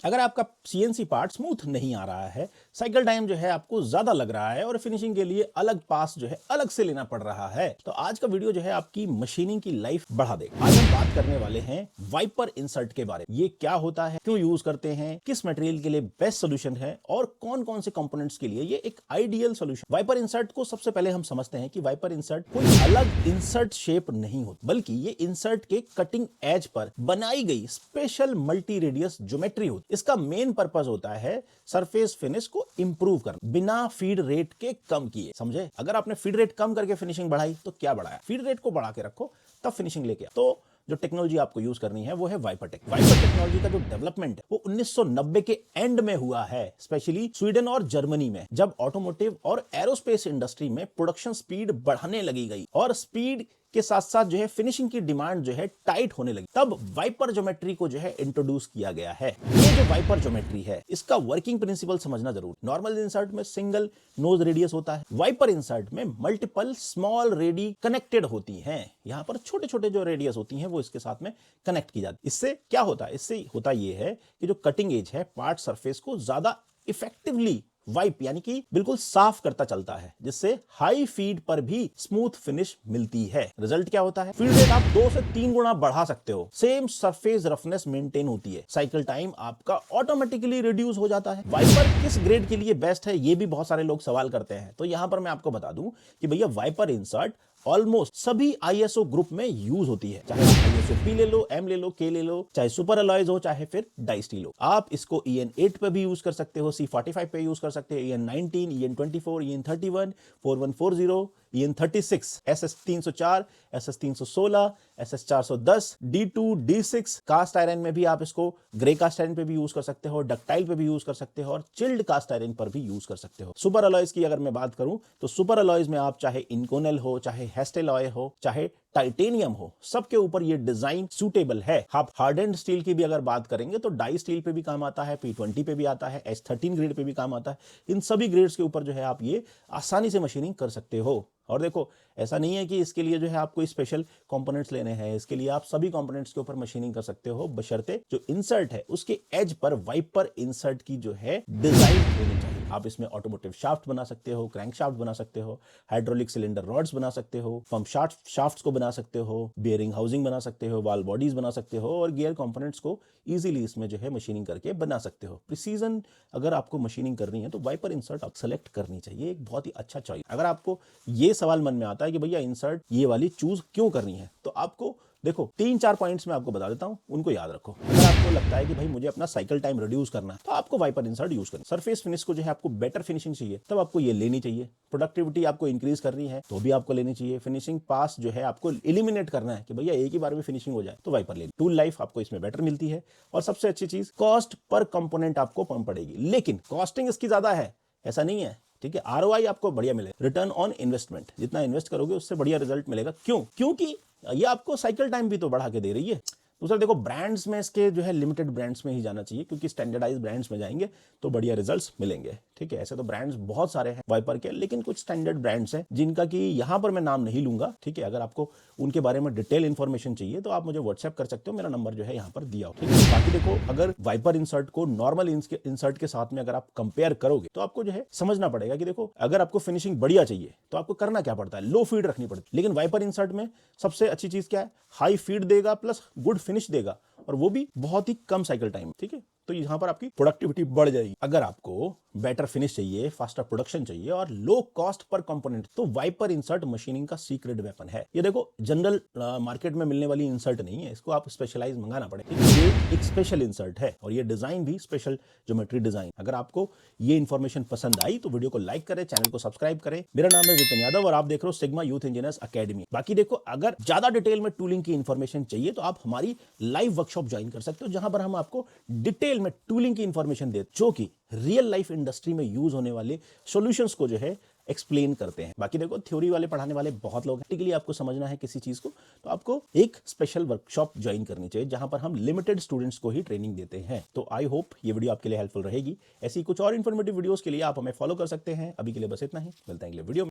अगर आपका CNC part smooth नहीं आ रहा है, साइकिल टाइम जो है आपको ज्यादा लग रहा है और फिनिशिंग के लिए अलग पास जो है अलग से लेना पड़ रहा है, तो आज का वीडियो जो है आपकी मशीनिंग की लाइफ बढ़ा देगा। आज हम बात करने वाले हैं वाइपर इंसर्ट के बारे में। ये क्या होता है, क्यों यूज करते हैं, किस मटेरियल के लिए बेस्ट सोल्यूशन है और कौन कौन से कंपोनेंट्स के लिए ये एक आइडियल सोल्यूशन। वाइपर इंसर्ट को सबसे पहले हम समझते हैं कि वाइपर इंसर्ट कोई अलग इंसर्ट शेप नहीं होती, बल्कि ये इंसर्ट के कटिंग एज पर बनाई गई स्पेशल मल्टी रेडियस ज्योमेट्री होती है। इसका मेन पर्पस होता है सरफेस फिनिश को इंप्रूव करना बिना फीड रेट के कम किए। समझे? अगर आपने फीड रेट कम करके फिनिशिंग बढ़ाई तो क्या बढ़ाया, फीड रेट को बढ़ा के रखो तब फिनिशिंग लेके। तो जो टेक्नोलॉजी आपको यूज करनी है वो है वाइपर टेक। वाइपर टेक्नोलॉजी का जो डेवलपमेंट है वो 1990 के एंड में हुआ है, स्पेशली स्वीडन और जर्मनी में, जब ऑटोमोटिव और एरोस्पेस इंडस्ट्री में प्रोडक्शन स्पीड बढ़ाने लगी गई और स्पीड के साथ साथ जो है फिनिशिंग की डिमांड जो है टाइट होने लगी, तब वाइपर ज्योमेट्री को जो है इंट्रोड्यूस किया गया है। ये जो वाइपर ज्योमेट्री है इसका वर्किंग प्रिंसिपल समझना जरूर। नॉर्मल इंसर्ट में सिंगल नोज रेडियस होता है, वाइपर इंसर्ट में मल्टीपल स्मॉल रेडी कनेक्टेड होती हैं। यहां पर छोटे छोटे जो रेडियस होती हैं वो इसके साथ में कनेक्ट की जाती है। इससे क्या होता है, इससे होता यह है कि जो कटिंग एज है पार्ट सरफेस को ज्यादा इफेक्टिवली वाइप यानी कि बिल्कुल साफ करता चलता है, जिससे हाई फीड पर भी स्मूथ फिनिश मिलती है। रिजल्ट क्या होता है, फीड रेट आप 2 से 3 गुना बढ़ा सकते हो, सेम सरफेस रफनेस मेंटेन होती है, साइकिल टाइम आपका ऑटोमेटिकली रिड्यूस हो जाता है। वाइपर किस ग्रेड के लिए बेस्ट है, ये भी बहुत सारे लोग सवाल करते हैं। तो यहां पर मैं आपको बता दूं कि भैया वाइपर इंसर्ट ऑलमोस्ट सभी आईएसओ ग्रुप में यूज होती है, चाहे आईएसओ पी ले लो, एम ले लो, के ले लो, चाहे सुपर अलॉयज हो, चाहे फिर डाई स्टील हो। आप इसको EN8 पे भी यूज कर सकते हो, C45 पे यूज कर सकते हो, EN19, EN24, EN31, 4140, EN36, SS304, SS316, SS410, D2, D6। Cast iron में भी आप इसको ग्रे कास्ट आयरन पे भी यूज कर सकते हो, डक्टाइल पे भी यूज कर सकते हो और चिल्ड कास्ट आयरन पर भी यूज कर सकते हो। सुपर अलॉयज की अगर मैं बात करूं तो सुपर अलॉयज में आप चाहे इनकोनल हो, चाहे हेस्टेलॉय हो, चाहे टाइटेनियम हो, सबके ऊपर ये डिजाइन सूटेबल है। आप हार्डेंड स्टील की भी अगर बात करेंगे तो डाई स्टील पे भी काम आता है, P20 पे भी आता है, S13 ग्रेड पे भी काम आता है। इन सभी ग्रेड्स के ऊपर जो है आप ये आसानी से मशीनिंग कर सकते हो। और देखो, ऐसा नहीं है कि इसके लिए जो है आप कोई स्पेशल कंपोनेंट्स लेने हैं, इसके लिए आप सभी कंपोनेंट्स के ऊपर मशीनिंग कर सकते हो, बशर्ते जो इंसर्ट है उसके एज पर वाइपर इंसर्ट की जो है डिजाइन होनी चाहिए। आप इसमें ऑटोमोटिव शाफ्ट बना सकते हो, क्रैंक शाफ्ट बना सकते हो, हाइड्रोलिक सिलेंडर रॉड्स बना सकते हो, पंप शाफ्ट्स को बना सकते हो, बियरिंग हाउसिंग बना सकते हो, वाल बॉडीज बना सकते हो और गियर कंपोनेंट्स को इजीली इसमें जो है मशीनिंग करके बना सकते हो। प्रिसीजन अगर आपको मशीनिंग करनी है तो वाइपर इंसर्ट आप सेलेक्ट करनी चाहिए, एक बहुत ही अच्छा चॉइस। अगर आपको ये सवाल मन में आता है कि भैया इंसर्ट ये वाली चूज क्यों करनी है, तो आपको देखो 3-4 पॉइंट्स मैं आपको बता देता हूं, उनको याद रखो। अगर आपको लगता है कि भाई मुझे अपना साइकिल टाइम रिड्यूस करना है तो आपको वाइपर इंसर्ट यूज करना। सरफेस फिनिश को जो है आपको बेटर फिनिशिंग चाहिए तब आपको ये लेनी चाहिए। प्रोडक्टिविटी आपको इंक्रीज करनी है तो भी आपको लेनी चाहिए। फिनिशिंग पास जो है आपको एलिमिनेट करना है कि भैया एक ही बार में फिनिशिंग हो जाए तो वाइपर लेनी। टूल लाइफ आपको इसमें बेटर मिलती है और सबसे अच्छी चीज कॉस्ट पर कंपोनेंट आपको कम पड़ेगी, लेकिन कॉस्टिंग इसकी ज्यादा है ऐसा नहीं है, ठीक है। ROI आपको बढ़िया मिलेगा, रिटर्न ऑन इन्वेस्टमेंट, जितना इन्वेस्ट करोगे उससे बढ़िया रिजल्ट मिलेगा। क्यों? क्योंकि ये आपको साइकिल टाइम भी तो बढ़ा के दे रही है। दूसरा देखो, ब्रांड्स में इसके जो है लिमिटेड ब्रांड्स में ही जाना चाहिए, क्योंकि स्टैंडर्डाइज ब्रांड्स में जाएंगे तो बढ़िया रिजल्ट्स मिलेंगे, ठीक है। ऐसे तो ब्रांड्स बहुत सारे हैं वाइपर के, लेकिन कुछ स्टैंडर्ड ब्रांड्स हैं जिनका कि यहां पर मैं नाम नहीं लूंगा, ठीक है। अगर आपको उनके बारे में डिटेल इंफॉर्मेशन चाहिए तो आप मुझे व्हाट्सएप कर सकते हो, मेरा नंबर जो है यहाँ पर दिया हो, ठीक है। बाकी देखो, अगर वाइपर इंसर्ट को नॉर्मल इंसर्ट के साथ में अगर आप कंपेयर करोगे तो आपको जो है समझना पड़ेगा कि देखो, अगर आपको फिनिशिंग बढ़िया चाहिए तो आपको करना क्या पड़ता है, लो फीड रखनी पड़ती है। लेकिन वाइपर इंसर्ट में सबसे अच्छी चीज क्या है, हाई फीड देगा प्लस गुड फिनिश देगा, और वो भी बहुत ही कम साइकिल टाइम, ठीक है। तो यहां पर आपकी प्रोडक्टिविटी बढ़ जाएगी। अगर आपको बेटर फिनिश चाहिए, फास्टर प्रोडक्शन चाहिए और लो कॉस्ट पर कंपोनेंट, तो वाइपर इंसर्ट मशीनिंग का सीक्रेट वेपन है। ये देखो, जनरल मार्केट में मिलने वाली इंसर्ट नहीं है, इसको आप स्पेशलाइज मंगाना पड़ेगा। ये एक स्पेशल इंसर्ट है और ये डिजाइन भी स्पेशल ज्योमेट्री डिजाइन। अगर आपको ये इंफॉर्मेशन पसंद आई तो वीडियो को लाइक करें, चैनल को सब्सक्राइब करें। मेरा नाम है विपिन यादव और आप देख रहे हो सिग्मा यूथ इंजीनियर्स अकेडमी। बाकी देखो, अगर ज्यादा डिटेल में टूलिंग की इंफॉर्मेशन चाहिए तो आप हमारी लाइव वर्कशॉप ज्वाइन कर सकते हो, जहां पर हम आपको डिटेल में टूलिंग की इंफॉर्मेशन देते, जो कि रियल लाइफ इंडस्ट्री में यूज होने वाले सॉल्यूशंस को जो है एक्सप्लेन करते हैं। बाकी देखो, थ्योरी वाले पढ़ाने वाले बहुत लोग हैं, प्रैक्टिकली आपको समझना है किसी चीज को तो आपको एक स्पेशल वर्कशॉप ज्वाइन करनी चाहिए, जहां पर हम लिमिटेड स्टूडेंट्स को ही ट्रेनिंग देते हैं। तो आई होप ये वीडियो आपके लिए हेल्पफुल रहेगी। ऐसी कुछ और इन्फॉर्मेटिव वीडियोस के लिए आप हमें फॉलो कर सकते हैं। अभी के लिए बस इतना ही, मिलते हैं अगले वीडियो में।